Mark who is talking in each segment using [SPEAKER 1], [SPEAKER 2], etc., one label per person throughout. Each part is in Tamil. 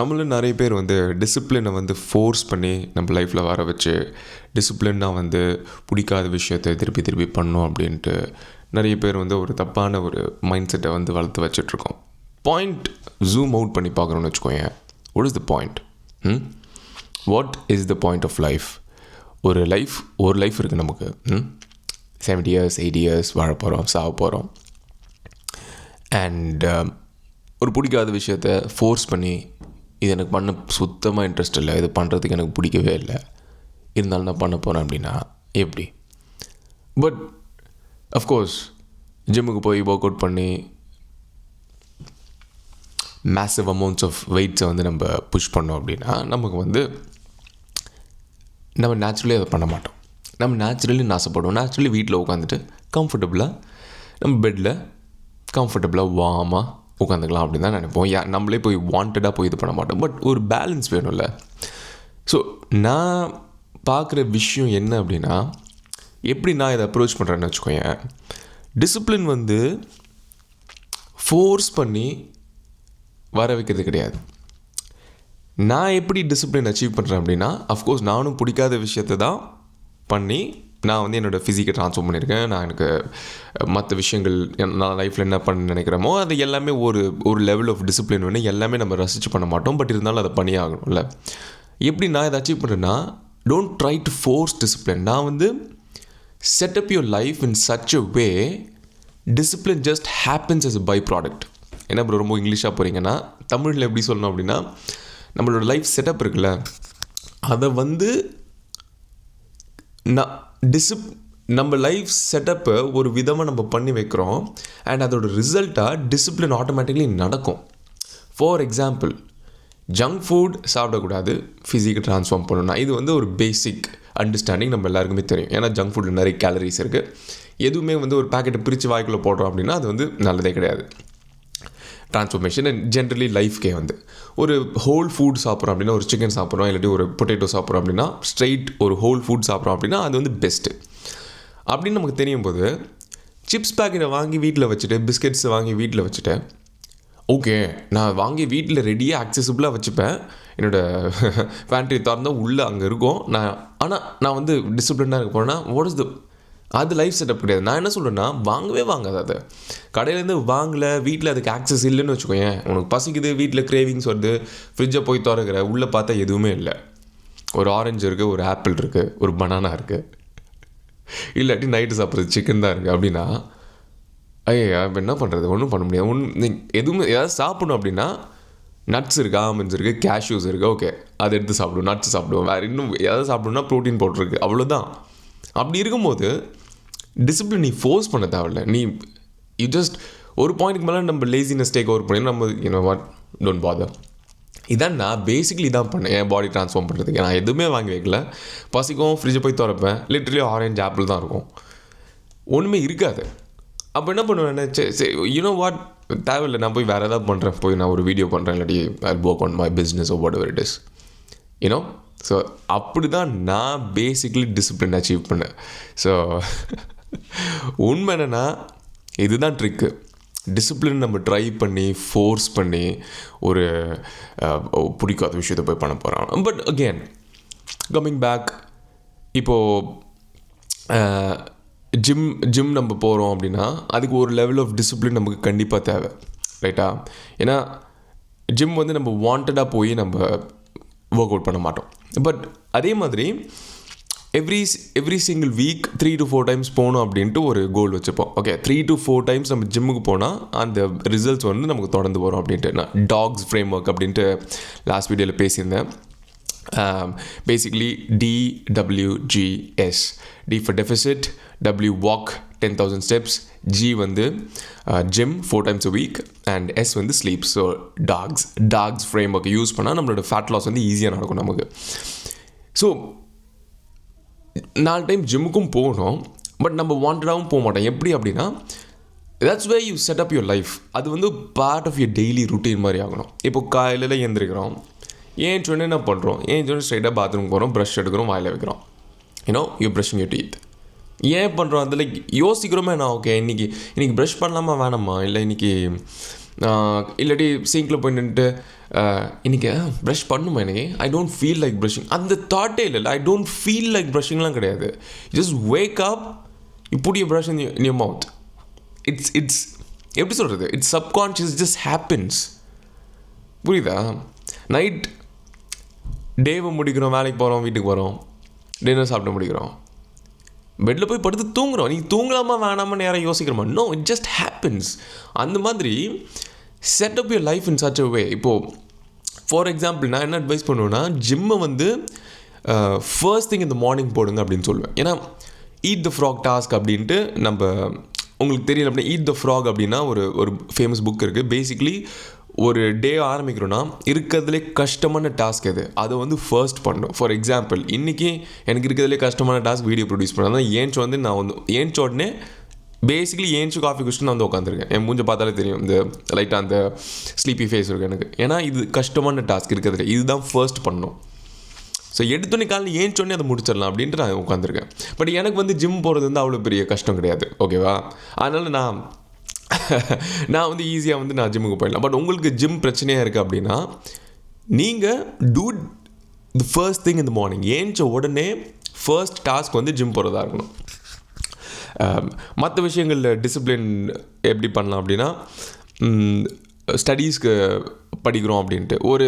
[SPEAKER 1] நம்மளும் நிறைய பேர் வந்து டிசிப்ளினை வந்து ஃபோர்ஸ் பண்ணி நம்ம லைஃப்பில் வர வச்சு டிசிப்ளின்னாக வந்து பிடிக்காத விஷயத்தை திருப்பி திருப்பி பண்ணோம் அப்படின்ட்டு நிறைய பேர் வந்து ஒரு தப்பான ஒரு மைண்ட் செட்டை வந்து வளர்த்து வச்சிட்ருக்கோம். பாயிண்ட் ஜூம் அவுட் பண்ணி பார்க்குறோன்னு வச்சுக்கோங்க. What is the point? What is the point of life? ஒரு லைஃப் இருக்குது நமக்கு. 70 years 80 years வாழ போகிறோம், சாக போகிறோம். அண்ட் ஒரு பிடிக்காத விஷயத்தை ஃபோர்ஸ் பண்ணி இது எனக்கு பண்ண சுத்தமாக இன்ட்ரெஸ்ட் இல்லை, இது பண்ணுறதுக்கு எனக்கு பிடிக்கவே இல்லை, இருந்தாலும் நான் பண்ண போகிறேன் அப்படின்னா எப்படி? பட் அஃப்கோர்ஸ் ஜிம்முக்கு போய் ஒர்க் அவுட் பண்ணி மேசிவ் அமௌண்ட்ஸ் ஆஃப் வெயிட்ஸை வந்து நம்ம புஷ் பண்ணோம் அப்படின்னா நமக்கு வந்து நம்ம நேச்சுரலி அதை பண்ண மாட்டோம். நம்ம நேச்சுரலி ஆசைப்படுவோம். நேச்சுரலி வீட்டில் உட்காந்துட்டு கம்ஃபர்டபுளாக நம்ம பெட்டில் கம்ஃபர்டபுளாக வார்மாக உட்காந்துக்கலாம் அப்படின்னு தான் நினைப்போம். நம்மளே போய் வாண்டடாக போய் இது பண்ண மாட்டோம். பட் ஒரு பேலன்ஸ் வேணும்ல. ஸோ நான் பார்க்குற விஷயம் என்ன அப்படின்னா, எப்படி நான் இதை அப்ரோச் பண்ணுறேன்னு வச்சுக்கோங்க. டிசிப்ளின் வந்து ஃபோர்ஸ் பண்ணி வர வைக்கிறது கிடையாது. நான் எப்படி டிசிப்ளின் அச்சீவ் பண்ணுறேன் அப்படின்னா, அஃப்கோர்ஸ் நானும் பிடிக்காத விஷயத்தை தான் பண்ணி நான் வந்து என்னோடய ஃபிசிக்கை ட்ரான்ஸ்ஃபார்ம் பண்ணியிருக்கேன். நான் எனக்கு மற்ற விஷயங்கள் நான் லைஃப்பில் என்ன பண்ண நினைக்கிறோமோ அது எல்லாமே ஒரு லெவல் ஆஃப் டிசிப்ளின் வேணும். எல்லாமே நம்ம ரசித்து பண்ண மாட்டோம். பட் இருந்தாலும் அதை பண்ணியே ஆகணும்ல. எப்படி நான் இதை அச்சீவ் பண்ணுறேன்னா, don't try to force discipline. நான் வந்து setup your life in such a way discipline just happens as a by product. என்ன ப்ரோ ரொம்ப இங்கிலீஷாக போகிறீங்கன்னா, தமிழில் எப்படி சொல்லணும் அப்படின்னா, நம்மளோட லைஃப் செட்டப் இருக்குல்ல, அதை வந்து நம்ம லைஃப் செட்டப்பை ஒரு விதமாக நம்ம பண்ணி வைக்கிறோம். அண்ட் அதோட ரிசல்ட்டாக டிசிப்ளின் ஆட்டோமேட்டிக்லி நடக்கும். ஃபார் எக்ஸாம்பிள், ஜங்க் ஃபுட் சாப்பிடக்கூடாது, ஃபிசிக்கை ட்ரான்ஸ்ஃபார்ம் பண்ணணும்னா இது வந்து ஒரு பேசிக் அண்டர்ஸ்டாண்டிங் நம்ம எல்லாருக்குமே தெரியும். ஏன்னா ஜங்க் ஃபுட்டில் நிறைய கேலரிஸ் இருக்குது. எதுவுமே வந்து ஒரு பேக்கெட்டை பிரித்து வாய்க்குள்ளே போடுறோம் அப்படின்னா அது வந்து நல்லதே கிடையாது. ட்ரான்ஸ்ஃபர்மேஷன் அண்ட் ஜென்ரலி லைஃப்கே வந்து ஒரு ஹோல் ஃபுட் சாப்பிட்றோம் அப்படின்னா, ஒரு சிக்கன் சாப்பிட்றோம் இல்லாட்டி ஒரு பொட்டேட்டோ சாப்பிட்றோம் அப்படின்னா, ஸ்ட்ரெயிட் ஒரு ஹோல் ஃபுட் சாப்பிட்றோம் அப்படின்னா அது வந்து பெஸ்ட்டு அப்படின்னு நமக்கு தெரியும் போது, சிப்ஸ் பேக்கெட்டை வாங்கி வீட்டில் வச்சுட்டு, பிஸ்கெட்ஸ் வாங்கி வீட்டில் வச்சுட்டு, ஓகே நான் வாங்கி வீட்டில் ரெடியாக ஆக்சசிபிளாக வச்சுப்பேன், என்னோடய பேண்ட்ரி திறந்தால் உள்ளே அங்கே இருக்கும், ஆனால் நான் வந்து டிசிப்ளினாக இருக்க போகிறேன்னா வாட் இஸ் த அது லைஃப் செட்டப் கிடையாது. நான் என்ன சொல்கிறேன்னா, வாங்கவே வாங்காது. அது கடையிலேருந்து வாங்கலை, வீட்டில் அதுக்கு ஆக்சஸ் இல்லைன்னு வச்சுக்கோங்க. உனக்கு பசிக்குது, வீட்டில் கிரேவிங்ஸ் வருது, ஃப்ரிட்ஜை போய் திறக்கிற, உள்ளே பார்த்தா எதுவுமே இல்லை. ஒரு ஆரஞ்சு இருக்குது, ஒரு ஆப்பிள் இருக்குது, ஒரு பனானா இருக்குது, இல்லாட்டி நைட்டு சாப்பிட்றது சிக்கன் தான் இருக்குது அப்படின்னா, ஐயா இப்போ என்ன பண்ணுறது? ஒன்றும் பண்ண முடியாது. எதுவுமே ஏதாவது சாப்பிடணும் அப்படின்னா நட்ஸ் இருக்குது, ஆமண்ட்ஸ் இருக்குது, கேஷ்யூஸ் இருக்குது, ஓகே அதை எடுத்து சாப்பிடுவோம், நட்ஸ் சாப்பிடுவோம். வேறு இன்னும் ஏதாவது சாப்பிடணும்னா ப்ரோட்டீன் பவுடர் இருக்குது, அவ்வளோதான். அப்படி இருக்கும்போது டிசிப்ளின் நீ ஃபோர்ஸ் பண்ண தேவையில்ல. யூ ஜஸ்ட் ஒரு பாயிண்ட்டுக்கு மேலே நம்ம லேசினஸ் டேக் ஓவர் பண்ணி நம்ம வாட் டோன்ட் பாதர். இதான் நான் பேசிக்கலி இதான் பண்ணேன் என் பாடி ட்ரான்ஸ்ஃபார்ம் பண்ணுறதுக்கு. நான் எதுவுமே வாங்கி வைக்கல. பசிக்கும், ஃப்ரிட்ஜை போய் திறப்பேன், லிட்ரலி ஆரஞ்சு ஆப்பிள் தான் இருக்கும், ஒன்றுமே இருக்காது. அப்போ என்ன பண்ணுவேன், சரி யூனோ வாட் தேவையில்லை, நான் போய் வேறு ஏதாவது பண்ணுறேன், போய் நான் ஒரு வீடியோ பண்ணுறேன், இல்லாட்டி I work on my business what ever it is you know. So அப்படி தான் நான் பேசிக்கலி டிசிப்ளின் அச்சீவ் பண்ணேன். ஸோ உண்மை என்னென்னா இதுதான் ட்ரிக்கு. டிசிப்ளின் நம்ம ட்ரை பண்ணி ஃபோர்ஸ் பண்ணி ஒரு பிடிக்காத விஷயத்தை போய் பண்ண போகிறோம். பட் அகெயின் கம்மிங் பேக், இப்போது ஜிம் நம்ம போகிறோம் அப்படின்னா அதுக்கு ஒரு லெவல் ஆஃப் டிசிப்ளின் நமக்கு கண்டிப்பாக தேவை, ரைட்டா? ஏன்னா ஜிம் வந்து நம்ம வாண்டடாக போய் நம்ம ஒர்க் அவுட் பண்ண மாட்டோம். பட் அதே மாதிரி every single week 3 to 4 times போகணும் அப்படின்ட்டு ஒரு கோல் வச்சுப்போம். ஓகே 3 to 4 times நம்ம ஜிம்முக்கு போனால் அந்த ரிசல்ட்ஸ் வந்து நமக்கு தொடர்ந்து வரும் அப்படின்ட்டு. நான் டாக்ஸ் ஃப்ரேம் ஒர்க் அப்படின்ட்டு லாஸ்ட் வீடியோவில் பேசியிருந்தேன். Basically DWGS, D for deficit, W walk 10,000 steps, G வந்து gym 4 times a week and S வந்து sleep. So tags framework use பண்ணால் நம்மளோட ஃபேட் லாஸ் வந்து ஈஸியாக நடக்கும் நமக்கு. ஸோ 4 டைம் ஜிம்முக்கும் போகணும், பட் நம்ம வாண்டடாகவும் போக மாட்டோம். எப்படி அப்படின்னா, that's way you set up your life. அது வந்து part of your daily routine மாதிரி ஆகணும். இப்போ காலையில் எழுந்திரிக்கிறோம், ஏன் சொன்ன என்ன பண்ணுறோம், ஏன் சொன்ன ஸ்ட்ரைட்டாக பாத்ரூம் போகிறோம், ப்ரஷ் எடுக்கிறோம், வாயில் வைக்கிறோம், யூ ப்ரஷிங் யூர் டீத். ஏன் பண்ணுறோம் அதில் யோசிக்கிறோமே. நான் ஓகே இன்றைக்கி ப்ரஷ் பண்ணலாமா வேணாமா, இல்லை இன்றைக்கி இல்லாட்டி சிங்கில் போய் நின்றுட்டு இன்றைக்கி ப்ரஷ் பண்ணுமா எனக்கு I don't feel like brushing, அந்த தாட்டே இல்லை. ஐ டோன்ட் ஃபீல் லைக் ப்ரஷிங்லாம் கிடையாது. Just wake up, you put your brush in your mouth. It's எப்படி சொல்கிறது, இட்ஸ் சப்கான்ஷியஸ், ஜஸ்ட் ஹேப்பன்ஸ். புரியுதா? நைட் டேவை முடிக்கிறோம், வேலைக்கு போகிறோம், வீட்டுக்கு போகிறோம், டின்னர் சாப்பிட்டு முடிக்கிறோம், பெட்டில் போய் படுத்து தூங்குறோம். நீங்கள் தூங்கலாமா வேணாமா நேரம் யோசிக்கிறோமா? No, it just happens. அந்த மாதிரி set up your life in such a way. இப்போது ஃபார் எக்ஸாம்பிள் நான் என்ன அட்வைஸ் பண்ணுவேன்னா, ஜிம்மை வந்து ஃபர்ஸ்ட் திங் இந்த மார்னிங் போடுங்க அப்படின்னு சொல்லுவேன். ஏன்னா ஈட் த ஃப்ராக் டாஸ்க் அப்படின்ட்டு நம்ம உங்களுக்கு தெரியல அப்படின்னா, ஈட் த ஃப்ராக் அப்படின்னா ஒரு ஃபேமஸ் புக் இருக்குது. பேசிக்லி ஒரு டே ஆரம்பிக்கிறோன்னா இருக்கிறதுலே கஷ்டமான டாஸ்க் எது, அதை வந்து ஃபர்ஸ்ட் பண்ணணும். ஃபார் எக்ஸாம்பிள் இன்றைக்கி எனக்கு இருக்கிறதுலே கஷ்டமான டாஸ்க் வீடியோ ப்ரொடியூஸ் பண்ணணும். அதான் நான் வந்து ஏன்ச்ச உடனே பேசிக்லி ஏன்ச்சு காஃபி குடிச்சுட்டு நான் வந்து உட்காந்துருக்கேன். என் மூஞ்ச பார்த்தாலே தெரியும் இந்த லைட்டாக அந்த ஸ்லீப்பி ஃபேஸ் இருக்குது எனக்கு. ஏன்னா இது கஷ்டமான டாஸ்க் இருக்கிறதுல, இதுதான் ஃபர்ஸ்ட் பண்ணணும். ஸோ எடுத்தோன்னே காலையில் ஏன்ச்சோடனே அதை முடிச்சிடலாம் அப்படின்ட்டு நான் உட்காந்துருக்கேன். பட் எனக்கு வந்து ஜிம் போகிறது வந்து அவ்வளோ பெரிய கஷ்டம் கிடையாது, ஓகேவா? அதனால் நான் வந்து ஈஸியாக வந்து நான் ஜிம்முக்கு போயிடலாம். பட் உங்களுக்கு ஜிம் பிரச்சனையாக இருக்குது அப்படின்னா, நீங்கள் டூ தி ஃபர்ஸ்ட் திங் இந்த மார்னிங். ஏன்ச்ச உடனே ஃபர்ஸ்ட் டாஸ்க் வந்து ஜிம் போகிறதா இருக்கணும். மற்ற விஷயங்களில் டிசிப்ளின் எப்படி பண்ணலாம் அப்படின்னா, ஸ்டடீஸ்க்கு படிக்கிறோம் அப்படின்ட்டு ஒரு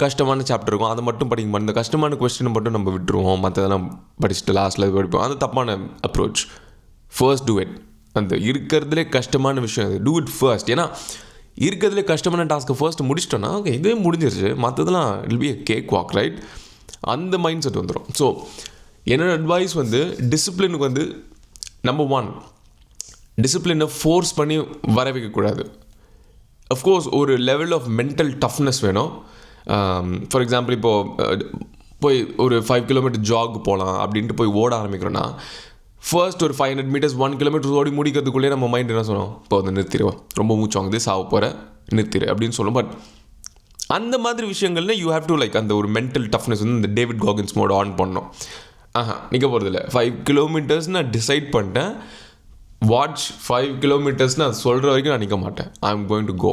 [SPEAKER 1] கஷ்டமான சாப்டர் இருக்கும், அதை மட்டும் படிக்க இந்த கஷ்டமான கொஸ்டினை மட்டும் நம்ம விட்டுருவோம், மற்றதெல்லாம் படிச்சுட்டு லாஸ்ட்டில் படிப்போம். அது தப்பான அப்ரோச். First do it. அந்த இருக்கிறதுலே கஷ்டமான விஷயம் அது, டூ இட் ஃபர்ஸ்ட். ஏன்னா இருக்கிறதுலே கஷ்டமான டாஸ்க்கை ஃபர்ஸ்ட் முடிச்சிட்டோன்னா ஓகே இதே முடிஞ்சிருச்சு, மற்றதெல்லாம் it be a cake walk, right? அந்த மைண்ட் செட் வந்துடும். ஸோ என்னோட அட்வைஸ் வந்து டிசிப்ளினுக்கு வந்து நம்பர் 1, டிசிப்ளினை ஃபோர்ஸ் பண்ணி வர வைக்கக்கூடாது. அஃப்கோர்ஸ் ஒரு லெவல் ஆஃப் மென்டல் டஃப்னஸ் வேணும். ஃபார் எக்ஸாம்பிள் இப்போது போய் ஒரு 5 கிலோமீட்டர் ஜாக் போகலாம் அப்படின்ட்டு போய் ஓட ஆரம்பிக்கிறோன்னா, ஃபர்ஸ்ட் ஒரு 500 மீட்டர்ஸ் 1 கிலோமீட்டர் ஓடி முடிக்கிறதுக்குள்ளே நம்ம மைண்ட் என்ன சொல்லும், இப்போ வந்து நிறுத்திடுவோம், ரொம்ப மூச்சு வாங்குது, சாவ போகிற, நிறுத்திடு அப்படின்னு சொல்லும். பட் அந்த மாதிரி விஷயங்கள்ல யூ ஹேவ் டு லைக் அந்த ஒரு மென்டல் டஃப்னஸ் வந்து இந்த டேவிட் காகின்ஸ் மோட் ஆன் பண்ணணும். நிற்க போகிறதில்ல, 5 கிலோமீட்டர்ஸ் நான் டிசைட் பண்ணிட்டேன், வாட்ச் 5 கிலோமீட்டர்ஸ் நான் சொல்கிற வரைக்கும் நான் நிற்க மாட்டேன். I am going to go.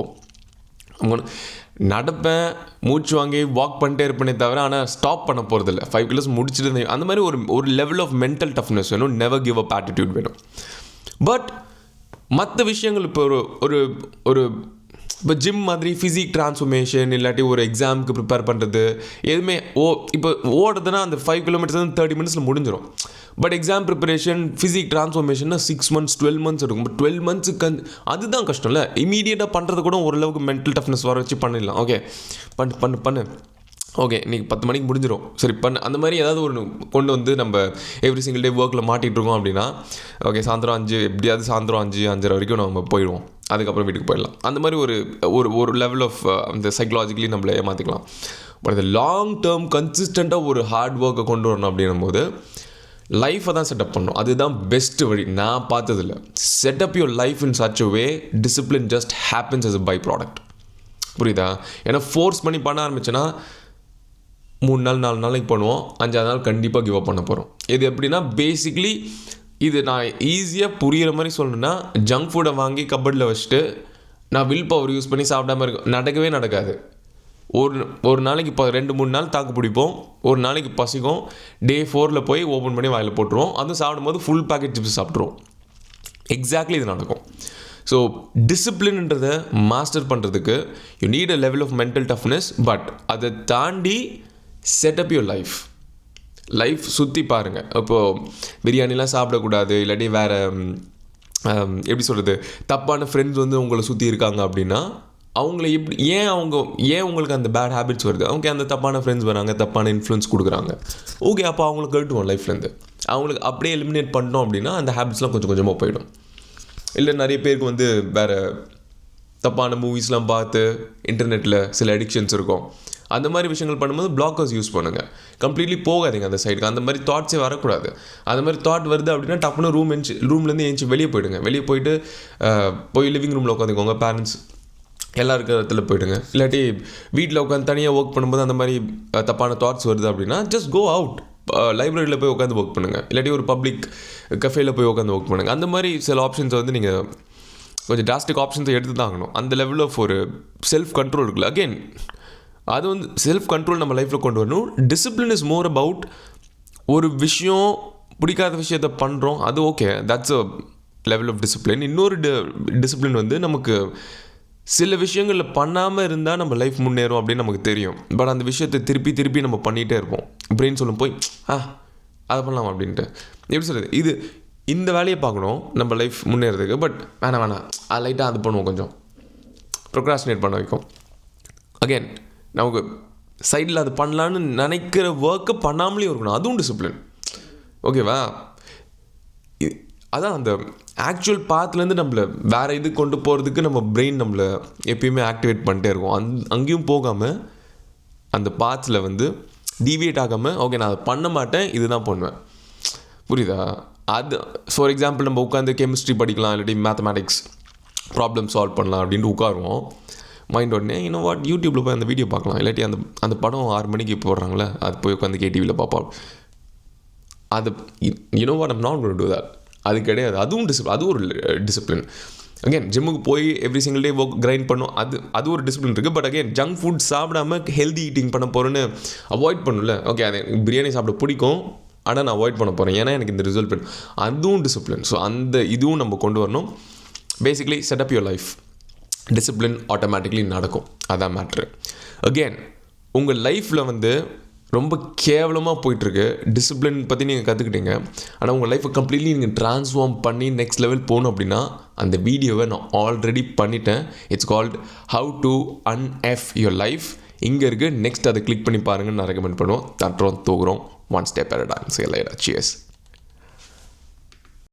[SPEAKER 1] நடப்பேன், மூச்சு வாங்கி வாக் பண்ணிட்டே இருப்பேனே தவிர ஆனால் ஸ்டாப் பண்ண போகிறதில்ல. 5 கிலோஸ் முடிச்சுட்டு அந்த மாதிரி ஒரு லெவல் ஆஃப் மென்டல் டஃப்னஸ் வேணும். நெவர் கிவ் அப் ஆட்டிடியூட் வேணும். பட் மற்ற விஷயங்கள் இப்போ ஒரு இப்போ ஜிம் மாதிரி ஃபிசிக் ட்ரான்ஸ்ஃபர்மேஷன் இல்லாட்டி ஒரு எக்ஸாமுக்கு ப்ரிப்பேர் பண்ணுறது எதுவுமே இப்போ ஓடுறதுனா அந்த 5 கிலோமீட்டர்ஸ் வந்து 30 மினிட்ஸில் முடிஞ்சிடும். பட் எக்ஸாம் ப்ரிப்பரேஷன் ஃபிசிக் ட்ரான்ஸ்ஃபர்மேஷன்னா 6 months 12 months இருக்கும். பட் 12 monthsக்கு அதுதான் கஷ்டம் இல்லை. இமீடியட்டாக பண்ணுறது கூட ஓரளவுக்கு மென்டல் டஃப்னஸ் வர வச்சு பண்ணிடலாம். ஓகே பண்ணு ஓகே இன்றைக்கி 10 மணிக்கு முடிஞ்சிடும், சரி பண்ணு. அந்த மாதிரி ஏதாவது ஒரு கொண்டு வந்து நம்ம எவ்ரி சிங்கிள் டே ஒர்க்கில் மாட்டிகிட்ருக்கோம் அப்படின்னா ஓகே சாயந்தரம் 5 எப்படியாவது சாயந்தரம் 5-5:30 வரைக்கும் நம்ம போயிடுவோம், அதுக்கப்புறம் வீட்டுக்கு போயிடலாம். அந்த மாதிரி ஒரு லெவல் ஆஃப் அந்த சைக்கலாஜிக்கலி நம்மளை ஏமாற்றிக்கலாம். பட் அந்த லாங் டேர்ம் கன்சிஸ்டண்ட்டாக ஒரு ஹார்ட் ஒர்க்கை கொண்டு வரணும் அப்படின்னும் போது லைஃப்பை தான் செட்டப் பண்ணணும். அதுதான் பெஸ்ட் வழி நான் பார்த்ததில்ல. Setup your life in such a way discipline just happens as a by product. புரியுதா? ஏன்னா ஃபோர்ஸ் பண்ணி பண்ண ஆரம்பிச்சேன்னா 3 நாள் 4 நாளைக்கு பண்ணுவோம், 5ஆவது நாள் கண்டிப்பாக கிவ் அப் பண்ண போகிறோம். இது எப்படின்னா பேசிக்லி இது நான் ஈஸியாக புரிகிற மாதிரி சொல்லணுன்னா, ஜங்க் ஃபுட்டை வாங்கி கப்பர்டில் வச்சுட்டு நான் வில் பவர் யூஸ் பண்ணி சாப்பிடாம நடக்கவே நடக்காது. ஒரு நாளைக்கு இப்போ 2-3 நாள் தாக்கு பிடிப்போம், ஒரு நாளைக்கு பசிக்கும், டே 4 போய் ஓப்பன் பண்ணி வாயில் போட்டுருவோம், அதுவும் சாப்பிடும்போது ஃபுல் பேக்கெட் சிப்ஸ் சாப்பிட்ருவோம். எக்ஸாக்ட்லி இது நடக்கும். ஸோ டிசிப்ளின்ன்றதை மாஸ்டர் பண்ணுறதுக்கு you need a level of mental toughness. But அதை தாண்டி செட்டப் யுவர் லைஃப் சுற்றி பாருங்கள். இப்போது பிரியாணிலாம் சாப்பிடக்கூடாது, இல்லாட்டி வேறு எப்படி சொல்கிறது, தப்பான ஃப்ரெண்ட்ஸ் வந்து உங்களை சுற்றி இருக்காங்க அப்படின்னா அவங்கள ஏன் உங்களுக்கு அந்த பேட் ஹேபிட்ஸ் வருது? அவங்க அந்த தப்பான ஃப்ரெண்ட்ஸ் வராங்க, தப்பான இன்ஃப்ளூயன்ஸ் கொடுக்குறாங்க. ஓகே அப்போ அவங்களுக்கு கட்டுவோம் லைஃப்லேருந்து. அவங்களுக்கு அப்படியே எலிமினேட் பண்ணோம் அப்படின்னா அந்த ஹேபிட்ஸ்லாம் கொஞ்சம் கொஞ்சமாக போயிடும். இல்லை நிறைய பேருக்கு வந்து வேறு தப்பான மூவிஸ்லாம் பார்த்து இன்டர்நெட்டில் சில அடிக்ஷன்ஸ் இருக்கும். அந்த மாதிரி விஷயங்கள் பண்ணும்போது பிளாக்கர்ஸ் யூஸ் பண்ணுங்கள். கம்ப்ளீட்லி போகாதீங்க அந்த சைடுக்கு. அந்த மாதிரி தாட்ஸே வரக்கூடாது. அந்த மாதிரி தாட் வருது அப்படின்னா டப்புன்னு ரூம்லேருந்து ஏஞ்சி வெளியே போயிடுங்க. வெளியே போயிட்டு போய் லிவிங் ரூமில் உட்காந்துக்கோங்க, பேரண்ட்ஸ் எல்லாம் இருக்கிற இடத்துல போயிடுங்க. இல்லாட்டி வீட்டில் உட்காந்து தனியாக ஒர்க் பண்ணும்போது அந்த மாதிரி தப்பான தாட்ஸ் வருது அப்படின்னா ஜஸ்ட் கோ அவுட், லைப்ரரியில் போய் உட்காந்து ஒர்க் பண்ணுங்கள், இல்லாட்டி ஒரு பப்ளிக் கஃபேயில் போய் உட்காந்து ஒர்க் பண்ணுங்கள். அந்த மாதிரி சில ஆப்ஷன்ஸை வந்து நீங்கள் கொஞ்சம் டிராஸ்டிக் ஆப்ஷன்ஸை எடுத்து தான் ஆகணும். அந்த லெவல் ஆஃப் ஒரு செல்ஃப் கண்ட்ரோல் இருக்குல்ல, அகெயின் அது வந்து செல்ஃப் கண்ட்ரோல் நம்ம லைஃப்பில் கொண்டு வரணும். டிசிப்ளின் இஸ் மோர் அபவுட் ஒரு விஷயம் பிடிக்காத விஷயத்த பண்ணுறோம், அது okay, that's a level of discipline. இன்னொரு டிசிப்ளின் வந்து நமக்கு சில விஷயங்களில் பண்ணாமல் இருந்தால் நம்ம லைஃப் முன்னேறும் அப்படின்னு நமக்கு தெரியும். பட் அந்த விஷயத்தை திருப்பி திருப்பி நம்ம பண்ணிகிட்டே இருப்போம். இப்படின்னு சொல்லும் போய் அதை பண்ணலாம் அப்படின்ட்டு எப்படி சொல்கிறது, இந்த வேலையை பார்க்கணும் நம்ம லைஃப் முன்னேறதுக்கு. பட் வேணாம் அது லைட்டாக அது பண்ணுவோம், கொஞ்சம் ப்ரொக்ராஸ்டினேட் பண்ண வைக்கும். அகெயின் நமக்கு சைடில் அது பண்ணலான்னு நினைக்கிற ஒர்க்கை பண்ணாமலேயும் இருக்கணும், அதுவும் டிசிப்ளின். ஓகேவா? அதான் அந்த ஆக்சுவல் பாத்துலேருந்து நம்மளை வேறு இது கொண்டு போகிறதுக்கு நம்ம பிரெயின் நம்மளை எப்பயுமே ஆக்டிவேட் பண்ணிட்டே இருக்கும். அங்கேயும் போகாமல் அந்த பாத்தில் வந்து டீவியேட் ஆகாமல், ஓகே நான் அதை பண்ண மாட்டேன், இதுதான் பண்ணுவேன். புரியுதா? அது ஃபார் எக்ஸாம்பிள் நம்ம உட்காந்து கெமிஸ்ட்ரி படிக்கலாம், இல்லாட்டி மேத்தமேட்டிக்ஸ் ப்ராப்ளம் சால்வ் பண்ணலாம் அப்படின்ட்டு உட்காருவோம். மைண்ட் உடனே இன்னும் வாட் யூடியூப்பில் போய் அந்த வீடியோ பார்க்கலாம், இல்லாட்டி அந்த படம் 6 மணிக்கு போடுறாங்களே அது போய் உட்காந்து கேடிவியில் பார்ப்போம். அது what I'm not going to to that. அது கிடையாது. அதுவும் அது ஒரு டிசிப்ளின். அகெயின் ஜிம்முக்கு போய் every single day work grind பண்ணும், அது ஒரு டிசிப்ளின் இருக்குது. பட் அகெயின் ஜங்க் ஃபுட் சாப்பிடாம ஹெல்தி ஈட்டிங் பண்ண போகிறேன்னு அவாய்ட் பண்ணல. ஓகே, அது பிரியாணி சாப்பிட பிடிக்கும், ஆனால் நான் அவாய்ட் பண்ண போகிறேன் ஏன்னா எனக்கு இந்த ரிசல்ட் வேணும், அதுவும் டிசிப்ளின். ஸோ இதுவும் நம்ம கொண்டு வரணும். Basically setup your life, discipline automatically நடக்கும், அதான் மேட்ரு. அகெயின் உங்கள் லைஃப்பில் வந்து ரொம்ப கேவலமாக போயிட்டுருக்கு, டிசிப்ளின் பற்றி நீங்கள் கற்றுக்கிட்டீங்க, ஆனால் உங்கள் லைஃப்பை கம்ப்ளீட்லி நீங்கள் ட்ரான்ஸ்ஃபார்ம் பண்ணி நெக்ஸ்ட் லெவல் போகணும் அப்படின்னா அந்த வீடியோவை நான் ஆல்ரெடி பண்ணிட்டேன். It's called how to unf your life. இங்கே இருக்குது, நெக்ஸ்ட் அதை கிளிக் பண்ணி பாருங்கன்னு நான் ரெக்கமெண்ட் பண்ணுவோம். தட்டுறோம் தூக்குறோம், one step at a time. See you later. Cheers.